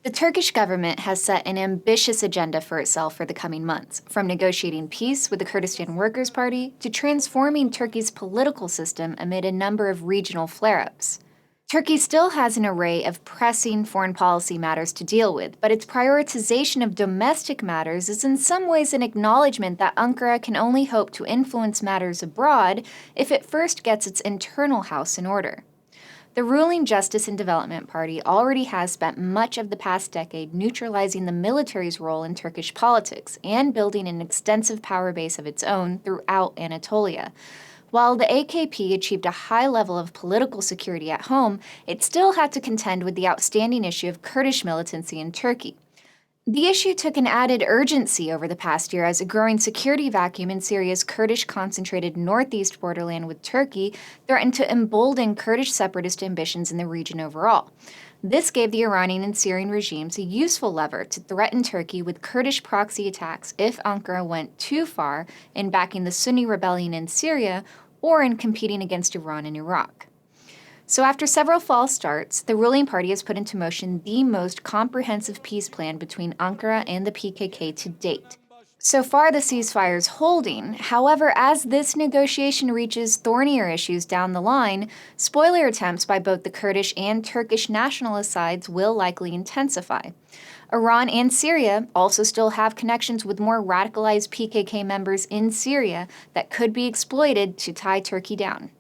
The Turkish government has set an ambitious agenda for itself for the coming months, from negotiating peace with the Kurdistan Workers' Party to transforming Turkey's political system amid a number of regional flare-ups. Turkey still has an array of pressing foreign policy matters to deal with, but its prioritization of domestic matters is in some ways an acknowledgement that Ankara can only hope to influence matters abroad if it first gets its internal house in order. The ruling Justice and Development Party already has spent much of the past decade neutralizing the military's role in Turkish politics and building an extensive power base of its own throughout Anatolia. While the AKP achieved a high level of political security at home, it still had to contend with the outstanding issue of Kurdish militancy in Turkey. The issue took an added urgency over the past year as a growing security vacuum in Syria's Kurdish-concentrated northeast borderland with Turkey threatened to embolden Kurdish separatist ambitions in the region overall. This gave the Iranian and Syrian regimes a useful lever to threaten Turkey with Kurdish proxy attacks if Ankara went too far in backing the Sunni rebellion in Syria or in competing against Iran and Iraq. So after several false starts, the ruling party has put into motion the most comprehensive peace plan between Ankara and the PKK to date. So far, the ceasefire is holding. However, as this negotiation reaches thornier issues down the line, spoiler attempts by both the Kurdish and Turkish nationalist sides will likely intensify. Iran and Syria also still have connections with more radicalized PKK members in Syria that could be exploited to tie Turkey down.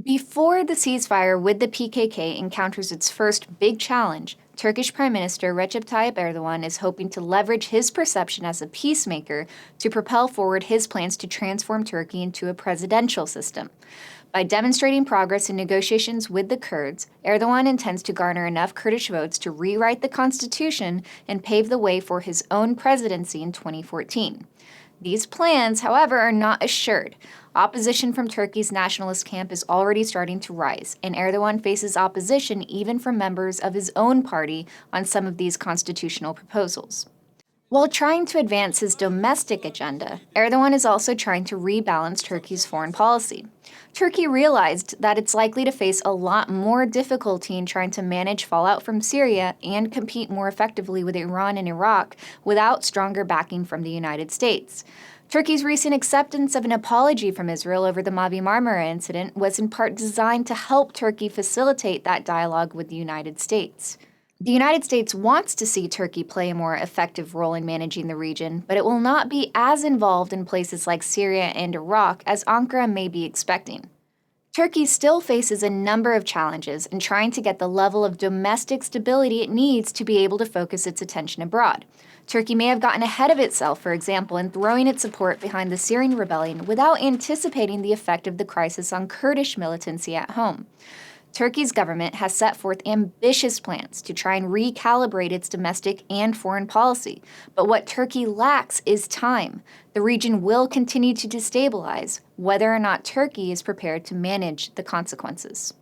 Before the ceasefire with the PKK encounters its first big challenge, Turkish Prime Minister Recep Tayyip Erdogan is hoping to leverage his perception as a peacemaker to propel forward his plans to transform Turkey into a presidential system. By demonstrating progress in negotiations with the Kurds, Erdogan intends to garner enough Kurdish votes to rewrite the constitution and pave the way for his own presidency in 2014. These plans, however, are not assured. Opposition from Turkey's nationalist camp is already starting to rise, and Erdogan faces opposition even from members of his own party on some of these constitutional proposals. While trying to advance his domestic agenda, Erdogan is also trying to rebalance Turkey's foreign policy. Turkey realized that it's likely to face a lot more difficulty in trying to manage fallout from Syria and compete more effectively with Iran and Iraq without stronger backing from the United States. Turkey's recent acceptance of an apology from Israel over the Mavi Marmara incident was in part designed to help Turkey facilitate that dialogue with the United States. The United States wants to see Turkey play a more effective role in managing the region, but it will not be as involved in places like Syria and Iraq as Ankara may be expecting. Turkey still faces a number of challenges in trying to get the level of domestic stability it needs to be able to focus its attention abroad. Turkey may have gotten ahead of itself, for example, in throwing its support behind the Syrian rebellion without anticipating the effect of the crisis on Kurdish militancy at home. Turkey's government has set forth ambitious plans to try and recalibrate its domestic and foreign policy. But what Turkey lacks is time. The region will continue to destabilize, whether or not Turkey is prepared to manage the consequences.